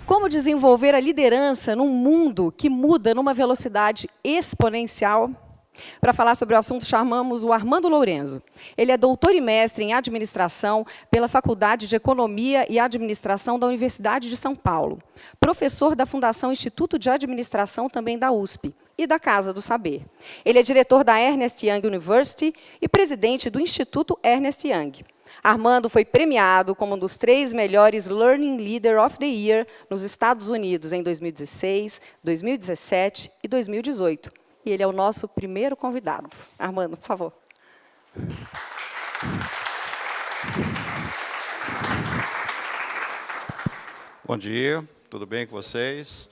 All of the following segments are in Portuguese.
Como desenvolver a liderança num mundo que muda numa velocidade exponencial? Para falar sobre o assunto, chamamos o Armando Lourenço. Ele é doutor e mestre em administração pela Faculdade de Economia e Administração da Universidade de São Paulo, professor da Fundação Instituto de Administração também da USP e da Casa do Saber. Ele é diretor da Ernst Young University e presidente do Instituto Ernst Young. Armando foi premiado como um dos 3 melhores Learning Leader of the Year nos Estados Unidos em 2016, 2017 e 2018. E ele é o nosso primeiro convidado. Armando, por favor. Bom dia, tudo bem com vocês?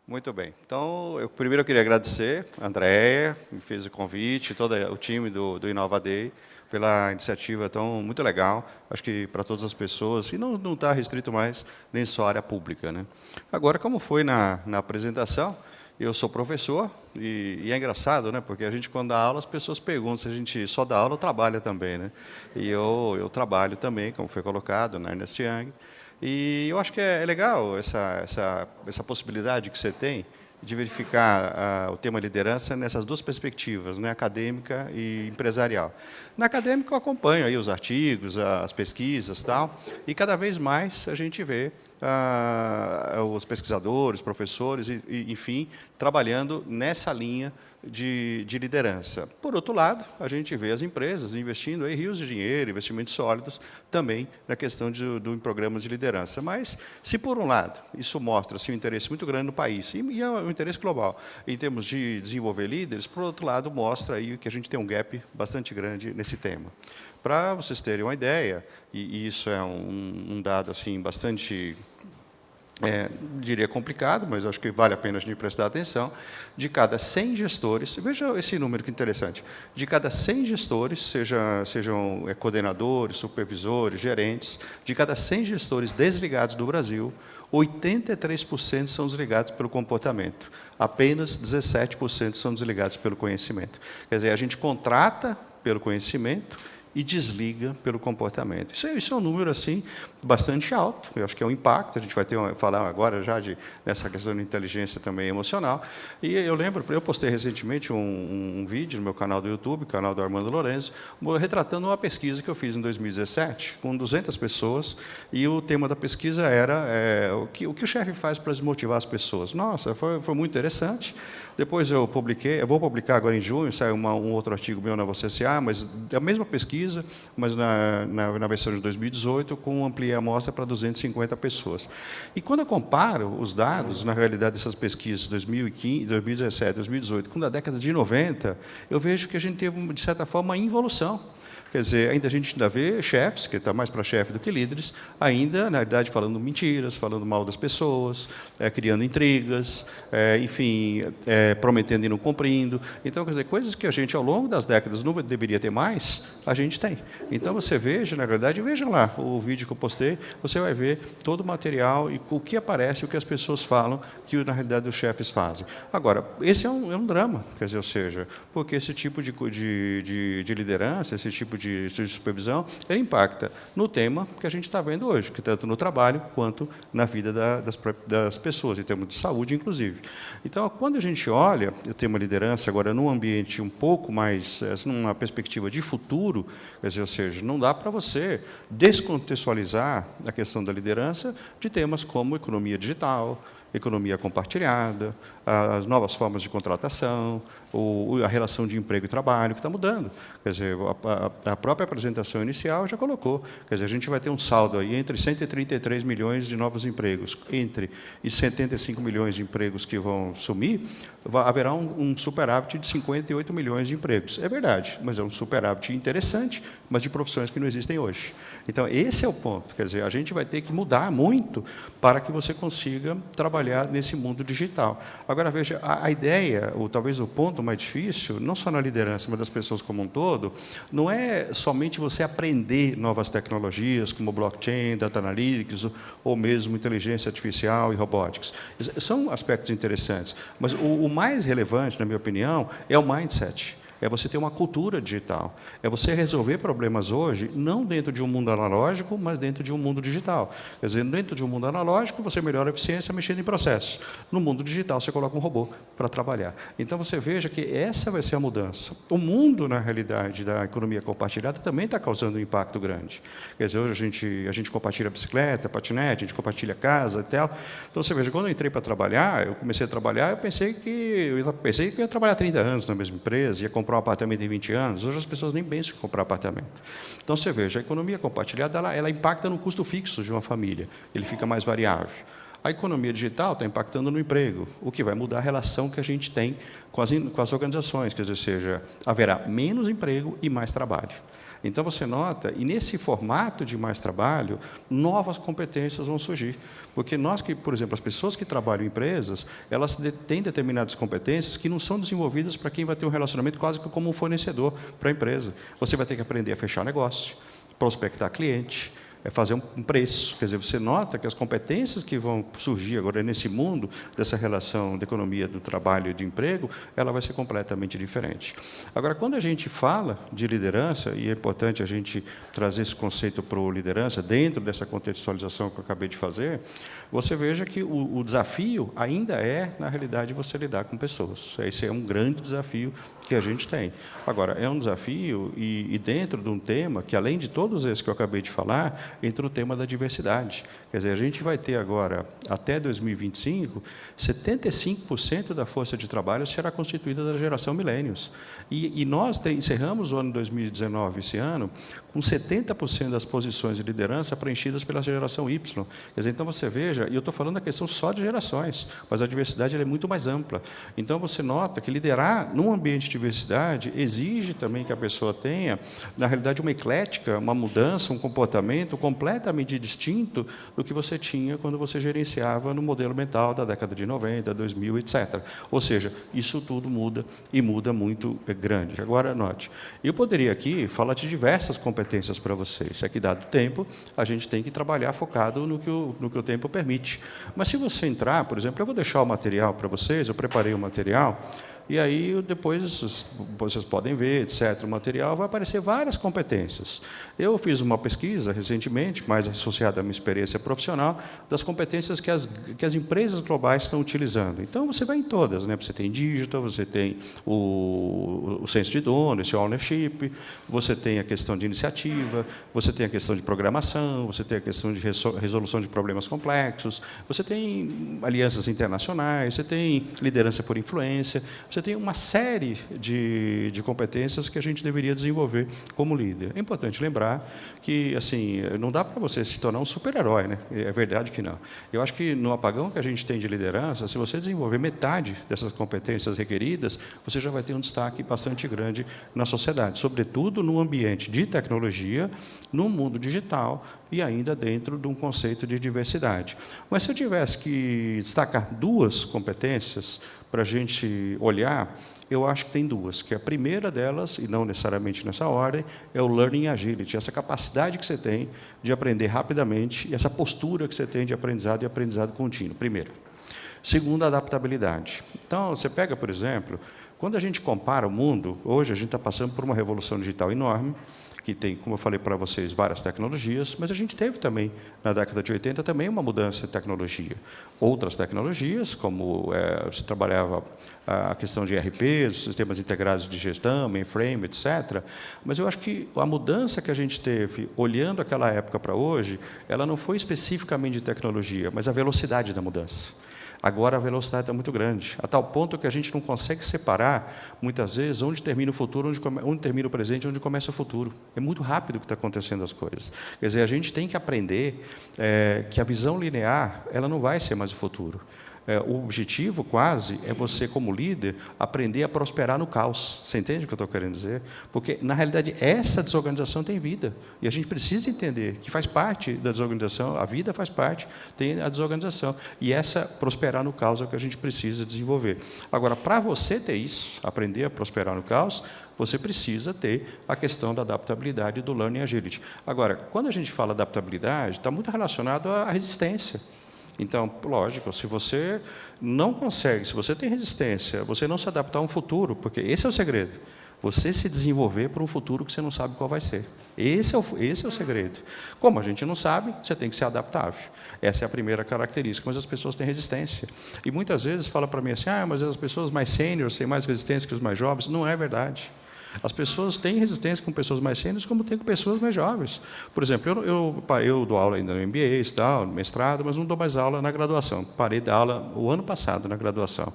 Muito bem. Então, primeiro eu queria agradecer a Andréia, que me fez o convite, todo o time do Inova Day, pela iniciativa muito legal, acho que para todas as pessoas, e não está restrito mais nem só à área pública, né? Agora, como foi na apresentação, eu sou professor, e é engraçado, né? Porque a gente, quando dá aula, as pessoas perguntam se a gente só dá aula ou trabalha também, né? E eu trabalho também, como foi colocado na Ernst Young, e eu acho que é legal essa possibilidade que você tem de verificar o tema liderança nessas duas perspectivas, né, acadêmica e empresarial. Na acadêmica, eu acompanho aí os artigos, as pesquisas, tal, e cada vez mais a gente vê os pesquisadores, professores, enfim, trabalhando nessa linha de liderança. Por outro lado, a gente vê as empresas investindo aí rios de dinheiro, investimentos sólidos, também na questão em programas de liderança. Mas, se por um lado, isso mostra um interesse muito grande no país, e é um interesse global, em termos de desenvolver líderes, por outro lado, mostra aí que a gente tem um gap bastante grande nesse tema. Para vocês terem uma ideia, e isso é um dado assim, bastante, diria complicado, mas acho que vale a pena a gente prestar atenção, de cada 100 gestores, veja esse número que interessante, de cada 100 gestores, sejam coordenadores, supervisores, gerentes, de cada 100 gestores desligados do Brasil, 83% são desligados pelo comportamento, apenas 17% são desligados pelo conhecimento. Quer dizer, a gente contrata pelo conhecimento e desliga pelo comportamento. Isso é um número assim bastante alto. Eu acho que é um impacto. A gente vai falar agora já nessa questão de inteligência também emocional. E eu lembro, eu postei recentemente um vídeo no meu canal do YouTube, canal do Armando Lourenço, retratando uma pesquisa que eu fiz em 2017 com 200 pessoas. E o tema da pesquisa era o que o chefe faz para desmotivar as pessoas. Nossa, foi muito interessante. Depois eu vou publicar agora em junho, sai um outro artigo meu na VCCA, mas a mesma pesquisa, mas na versão de 2018, ampliei a amostra para 250 pessoas. E quando eu comparo os dados, na realidade, dessas pesquisas de 2015, 2017, 2018, com a década de 90, eu vejo que a gente teve, de certa forma, uma involução. Quer dizer, a gente ainda vê chefes, que está mais para chefe do que líderes, ainda, na verdade, falando mentiras, falando mal das pessoas, criando intrigas, enfim, prometendo e não cumprindo. Então, quer dizer, coisas que a gente, ao longo das décadas, não deveria ter mais, a gente tem. Então, você veja, na verdade, veja lá o vídeo que eu postei, você vai ver todo o material e o que aparece, o que as pessoas falam, que, na realidade, os chefes fazem. Agora, esse é um drama, quer dizer, ou seja, porque esse tipo de liderança, esse tipo de supervisão, ele impacta no tema que a gente está vendo hoje, que tanto no trabalho quanto na vida das pessoas, em termos de saúde, inclusive. Então, quando a gente olha o tema liderança, agora, num ambiente um pouco mais, numa perspectiva de futuro, quer dizer, ou seja, não dá para você descontextualizar a questão da liderança de temas como economia digital, economia compartilhada, as novas formas de contratação, a relação de emprego e trabalho, que está mudando. Quer dizer, a própria apresentação inicial já colocou. Quer dizer, a gente vai ter um saldo aí entre 133 milhões de novos empregos, e 75 milhões de empregos que vão sumir, haverá um superávit de 58 milhões de empregos. É verdade, mas é um superávit interessante, mas de profissões que não existem hoje. Então, esse é o ponto. Quer dizer, a gente vai ter que mudar muito para que você consiga trabalhar nesse mundo digital. Agora, veja, a ideia, ou talvez o ponto mais difícil, não só na liderança, mas das pessoas como um todo, não é somente você aprender novas tecnologias, como blockchain, data analytics, ou mesmo inteligência artificial e robótica. São aspectos interessantes, mas o mais relevante, na minha opinião, é o mindset. é você ter uma cultura digital, é você resolver problemas hoje, não dentro de um mundo analógico, mas dentro de um mundo digital. Quer dizer, dentro de um mundo analógico, você melhora a eficiência mexendo em processos. No mundo digital, você coloca um robô para trabalhar. Então, você veja que essa vai ser a mudança. O mundo, na realidade, da economia compartilhada também está causando um impacto grande. Quer dizer, hoje a gente compartilha bicicleta, patinete, a gente compartilha casa e tal. Então, você veja, quando eu entrei para trabalhar, eu comecei a trabalhar, eu pensei que eu ia trabalhar 30 anos na mesma empresa, ia comprar um apartamento em 20 anos. Hoje as pessoas nem pensam em comprar apartamento. Então, você veja, a economia compartilhada, ela impacta no custo fixo de uma família. Ele fica mais variável. A economia digital está impactando no emprego, o que vai mudar a relação que a gente tem com as organizações, quer dizer, seja, haverá menos emprego e mais trabalho. Então, você nota, e nesse formato de mais trabalho, novas competências vão surgir. Porque por exemplo, as pessoas que trabalham em empresas, elas têm determinadas competências que não são desenvolvidas para quem vai ter um relacionamento quase que como um fornecedor para a empresa. Você vai ter que aprender a fechar negócio, prospectar cliente, fazer um preço. Quer dizer, você nota que as competências que vão surgir agora nesse mundo, dessa relação da economia do trabalho e do emprego, ela vai ser completamente diferente. Agora, quando a gente fala de liderança, e é importante a gente trazer esse conceito para o liderança, dentro dessa contextualização que eu acabei de fazer, você veja que o desafio ainda é, na realidade, você lidar com pessoas. Esse é um grande desafio que a gente tem. Agora, é um desafio e dentro de um tema que, além de todos esses que eu acabei de falar, entra o tema da diversidade. Quer dizer, a gente vai ter agora, até 2025, 75% da força de trabalho será constituída da geração millennials. E nós encerramos o ano 2019, esse ano, com 70% das posições de liderança preenchidas pela geração Y. Quer dizer, então você veja, e eu estou falando da questão só de gerações, mas a diversidade ela é muito mais ampla. Então você nota que liderar num ambiente de diversidade exige também que a pessoa tenha, na realidade, uma eclética, uma mudança, um comportamento completamente distinto do que você tinha quando você gerenciava no modelo mental da década de 90, 2000, etc. Ou seja, isso tudo muda e muda muito grande. Agora, note, eu poderia aqui falar de diversas competências para vocês. Aqui, dado o tempo, a gente tem que trabalhar focado no que o tempo permite. Mas se você entrar, por exemplo, eu vou deixar o material para vocês, eu preparei o material, e aí, depois, vocês podem ver, etc., o material, vai aparecer várias competências. Eu fiz uma pesquisa, recentemente, mais associada à minha experiência profissional, das competências que as empresas globais estão utilizando. Então, você vai em todas, né? Você tem digital, você tem o senso de dono, esse ownership, você tem a questão de iniciativa, você tem a questão de programação, você tem a questão de resolução de problemas complexos, você tem alianças internacionais, você tem liderança por influência, você tem uma série de competências que a gente deveria desenvolver como líder. É importante lembrar que, assim, não dá para você se tornar um super-herói, né? É verdade que não. Eu acho que no apagão que a gente tem de liderança, se você desenvolver metade dessas competências requeridas, você já vai ter um destaque bastante grande na sociedade, sobretudo no ambiente de tecnologia, no mundo digital e ainda dentro de um conceito de diversidade. Mas se eu tivesse que destacar duas competências para a gente olhar, eu acho que tem duas, que a primeira delas, e não necessariamente nessa ordem, é o Learning Agility, essa capacidade que você tem de aprender rapidamente e essa postura que você tem de aprendizado e aprendizado contínuo, primeiro. Segundo, a adaptabilidade. Então, você pega, por exemplo, quando a gente compara o mundo, hoje a gente está passando por uma revolução digital enorme, que tem, como eu falei para vocês, várias tecnologias, mas a gente teve também, na década de 80, também uma mudança de tecnologia. Outras tecnologias, como se trabalhava a questão de ERP, sistemas integrados de gestão, mainframe, etc. Mas eu acho que a mudança que a gente teve, olhando aquela época para hoje, ela não foi especificamente de tecnologia, mas a velocidade da mudança. Agora a velocidade está muito grande, a tal ponto que a gente não consegue separar, muitas vezes, onde termina o futuro, onde termina o presente, onde começa o futuro. É muito rápido que está acontecendo as coisas. Quer dizer, a gente tem que aprender que a visão linear ela não vai ser mais o futuro. O objetivo, quase, é você, como líder, aprender a prosperar no caos. Você entende o que eu estou querendo dizer? Porque, na realidade, essa desorganização tem vida. E a gente precisa entender que faz parte da desorganização, a vida faz parte, tem a desorganização. E essa prosperar no caos é o que a gente precisa desenvolver. Agora, para você ter isso, aprender a prosperar no caos, você precisa ter a questão da adaptabilidade do Learning Agility. Agora, quando a gente fala adaptabilidade, está muito relacionado à resistência. Então, lógico, se você não consegue, se você tem resistência, você não se adaptar a um futuro, porque esse é o segredo. Você se desenvolver para um futuro que você não sabe qual vai ser. Esse é o segredo. Como a gente não sabe, você tem que ser adaptável. Essa é a primeira característica, mas as pessoas têm resistência. E muitas vezes fala para mim assim, mas as pessoas mais sêniores têm mais resistência que os mais jovens. Não é verdade. As pessoas têm resistência com pessoas mais sêniores, como tem com pessoas mais jovens. Por exemplo, eu dou aula ainda no MBA, no mestrado, mas não dou mais aula na graduação. Parei de dar aula o ano passado na graduação.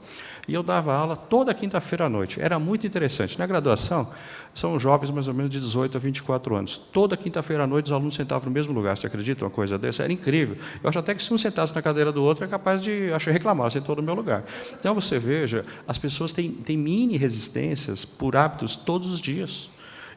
E eu dava aula toda quinta-feira à noite. Era muito interessante. Na graduação, são jovens mais ou menos de 18 a 24 anos. Toda quinta-feira à noite, os alunos sentavam no mesmo lugar. Você acredita uma coisa dessa? Era incrível. Eu acho até que se um sentasse na cadeira do outro, é capaz de reclamar, sentou no meu lugar. Então, você veja, as pessoas têm mini resistências por hábitos todos os dias.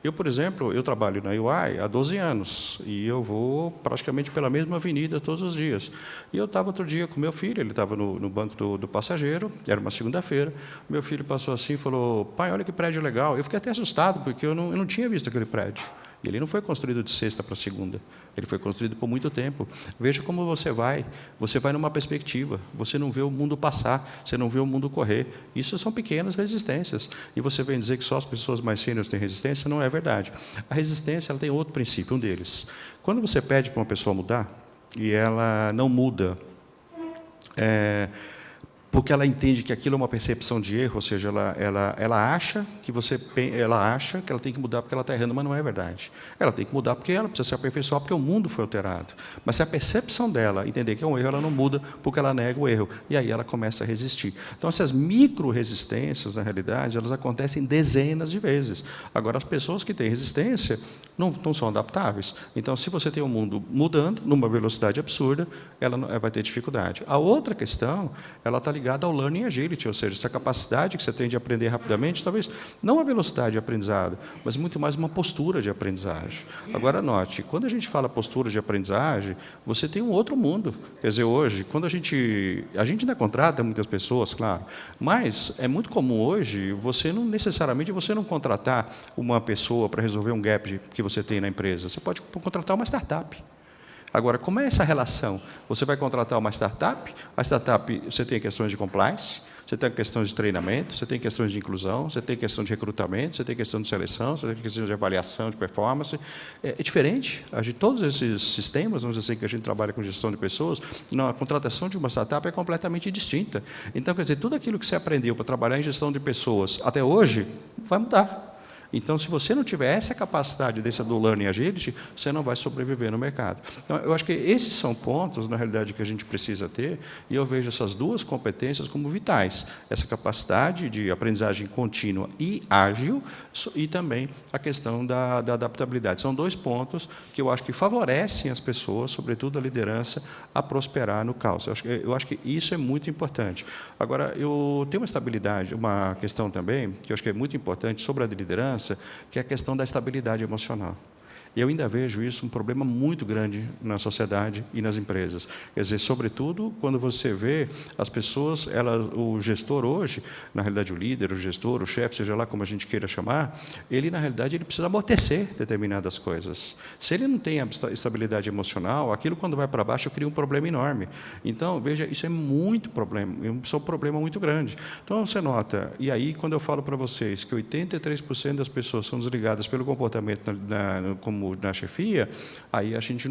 Eu, por exemplo, eu trabalho na UI há 12 anos e eu vou praticamente pela mesma avenida todos os dias. E eu estava outro dia com meu filho, ele estava no banco do passageiro, era uma segunda-feira, meu filho passou assim e falou, pai, olha que prédio legal. Eu fiquei até assustado, porque eu não tinha visto aquele prédio. E ele não foi construído de sexta para segunda, ele foi construído por muito tempo. Veja como você vai numa perspectiva, você não vê o mundo passar, você não vê o mundo correr. Isso são pequenas resistências. E você vem dizer que só as pessoas mais sêniores têm resistência, não é verdade. A resistência ela tem outro princípio, um deles. Quando você pede para uma pessoa mudar, e ela não muda, porque ela entende que aquilo é uma percepção de erro, ou seja, ela acha que ela tem que mudar porque ela está errando, mas não é verdade. Ela tem que mudar porque ela precisa se aperfeiçoar, porque o mundo foi alterado. Mas se a percepção dela entender que é um erro, ela não muda porque ela nega o erro. E aí ela começa a resistir. Então, essas micro-resistências, na realidade, elas acontecem dezenas de vezes. Agora, as pessoas que têm resistência não são adaptáveis. Então, se você tem um mundo mudando numa velocidade absurda, ela vai ter dificuldade. A outra questão, ela está ligada ao learning agility, ou seja, essa capacidade que você tem de aprender rapidamente, talvez não a velocidade de aprendizado, mas muito mais uma postura de aprendizagem. Agora, note, quando a gente fala postura de aprendizagem, você tem um outro mundo. Quer dizer, hoje, quando a gente ainda contrata muitas pessoas, claro, mas é muito comum hoje você não contratar uma pessoa para resolver um gap que você tem na empresa. Você pode contratar uma startup. Agora, como é essa relação? Você vai contratar uma startup, a startup, você tem questões de compliance, você tem questões de treinamento, você tem questões de inclusão, você tem questão de recrutamento, você tem questão de seleção, você tem questão de avaliação, de performance. É diferente. Todos esses sistemas, vamos dizer assim, que a gente trabalha com gestão de pessoas, a contratação de uma startup é completamente distinta. Então, quer dizer, tudo aquilo que você aprendeu para trabalhar em gestão de pessoas até hoje, vai mudar. Então, se você não tiver essa capacidade do learning agility, você não vai sobreviver no mercado. Então, eu acho que esses são pontos, na realidade, que a gente precisa ter, e eu vejo essas duas competências como vitais. Essa capacidade de aprendizagem contínua e ágil, e também a questão da adaptabilidade. São dois pontos que eu acho que favorecem as pessoas, sobretudo a liderança, a prosperar no caos. Eu acho que isso é muito importante. Agora, eu tenho uma questão também, que eu acho que é muito importante sobre a liderança, que é a questão da estabilidade emocional. E eu ainda vejo isso um problema muito grande na sociedade e nas empresas. Quer dizer, sobretudo, quando você vê as pessoas, o gestor hoje, na realidade o líder, o gestor, o chefe, seja lá como a gente queira chamar, ele, na realidade, ele precisa amortecer determinadas coisas. Se ele não tem a estabilidade emocional, aquilo, quando vai para baixo, cria um problema enorme. Então, veja, isso é muito problema, é um problema muito grande. Então, você nota, e aí, quando eu falo para vocês que 83% das pessoas são desligadas pelo comportamento como na chefia, aí a gente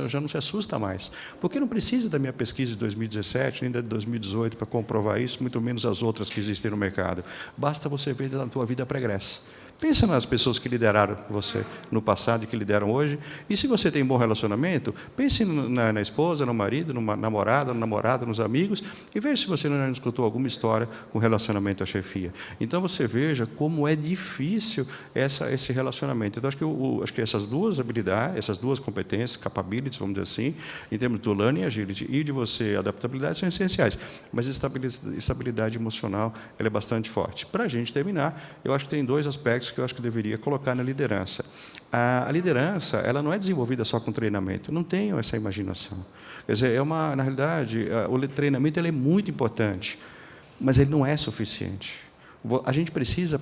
já não se assusta mais. Porque não precisa da minha pesquisa de 2017, nem da de 2018 para comprovar isso, muito menos as outras que existem no mercado. Basta você ver na tua vida pregressa. Pensa nas pessoas que lideraram você no passado e que lideram hoje. E se você tem um bom relacionamento, pense na esposa, no marido, numa namorada, no namorado, nos amigos, e veja se você não escutou alguma história com relacionamento à chefia. Então, você veja como é difícil esse relacionamento. Então, acho que essas duas habilidades, essas duas competências, capabilities, vamos dizer assim, em termos do learning agility e de você adaptabilidade, são essenciais. Mas estabilidade emocional ela é bastante forte. Para a gente terminar, eu acho que tem dois aspectos que eu acho que deveria colocar na liderança. A liderança, ela não é desenvolvida só com treinamento. Não tenho essa imaginação. Quer dizer, na realidade, o treinamento ele é muito importante, mas ele não é suficiente. A gente precisa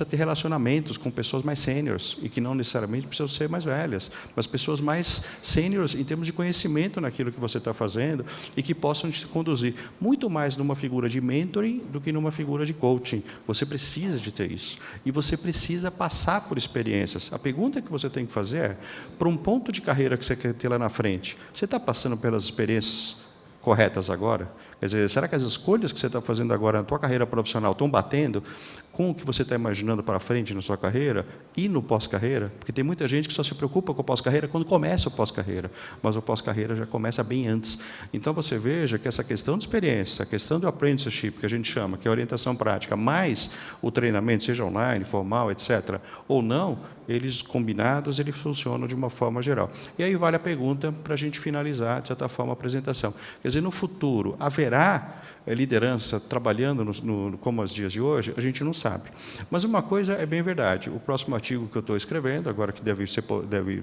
ter relacionamentos com pessoas mais sêniores, e que não necessariamente precisam ser mais velhas, mas pessoas mais sêniores em termos de conhecimento naquilo que você está fazendo, e que possam te conduzir muito mais numa figura de mentoring do que numa figura de coaching. Você precisa de ter isso. E você precisa passar por experiências. A pergunta que você tem que fazer é, para um ponto de carreira que você quer ter lá na frente, você está passando pelas experiências corretas agora? Quer dizer, será que as escolhas que você está fazendo agora na tua carreira profissional estão batendo com o que você está imaginando para frente na sua carreira e no pós-carreira? Porque tem muita gente que só se preocupa com o pós-carreira quando começa o pós-carreira, mas o pós-carreira já começa bem antes. Então, você veja que essa questão de experiência, a questão do apprenticeship, que a gente chama, que é a orientação prática, mais o treinamento, seja online, formal, etc., ou não, eles combinados, eles funcionam de uma forma geral. E aí vale a pergunta para a gente finalizar, de certa forma, a apresentação. Quer dizer, no futuro, haverá liderança trabalhando como os dias de hoje? A gente não sabe. Mas uma coisa é bem verdade. O próximo artigo que eu estou escrevendo, agora que deve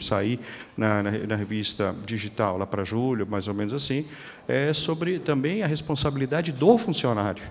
sair na revista digital, lá para julho, mais ou menos assim, é sobre também a responsabilidade do funcionário.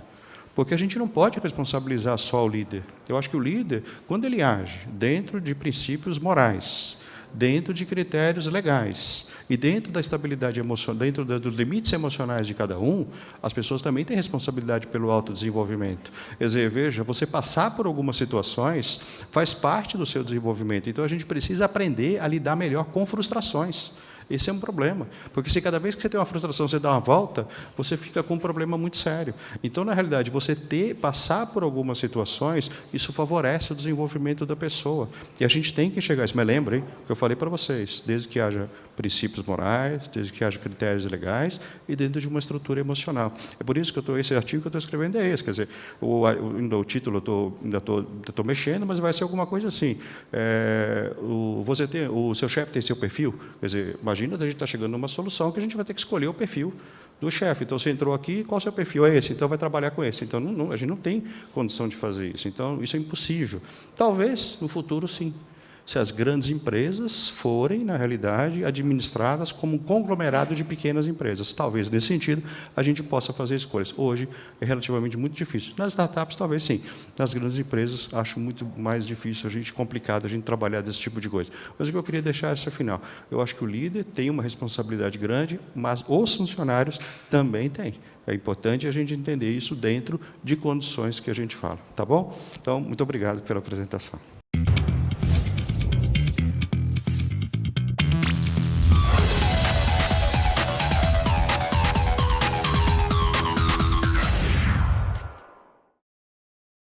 Porque a gente não pode responsabilizar só o líder. Eu acho que o líder, quando ele age dentro de princípios morais, dentro de critérios legais e dentro da estabilidade emocional, dentro dos limites emocionais de cada um, as pessoas também têm responsabilidade pelo autodesenvolvimento. Quer dizer, veja, você passar por algumas situações faz parte do seu desenvolvimento. Então, a gente precisa aprender a lidar melhor com frustrações. Esse é um problema, porque se cada vez que você tem uma frustração, você dá uma volta, você fica com um problema muito sério. Então, na realidade, você passar por algumas situações, isso favorece o desenvolvimento da pessoa. E a gente tem que enxergar isso. Mas lembrem que eu falei para vocês, desde que haja princípios morais, desde que haja critérios legais e dentro de uma estrutura emocional. É por isso que esse artigo que eu estou escrevendo é esse. Quer dizer, o título eu ainda estou mexendo, mas vai ser alguma coisa assim. O seu chefe tem seu perfil? Quer dizer, imagina a gente está chegando numa solução que a gente vai ter que escolher o perfil do chefe. Então, você entrou aqui, qual é o seu perfil? É esse, então vai trabalhar com esse. Então, a gente não tem condição de fazer isso. Então, isso é impossível. Talvez, no futuro, sim. Se as grandes empresas forem, na realidade, administradas como um conglomerado de pequenas empresas. Talvez, nesse sentido, a gente possa fazer escolhas. Hoje, é relativamente muito difícil. Nas startups, talvez sim. Nas grandes empresas, acho muito mais difícil, complicado a gente trabalhar desse tipo de coisa. Mas o que eu queria deixar é esse final. Eu acho que o líder tem uma responsabilidade grande, mas os funcionários também têm. É importante a gente entender isso dentro de condições que a gente fala. Tá bom? Então, muito obrigado pela apresentação.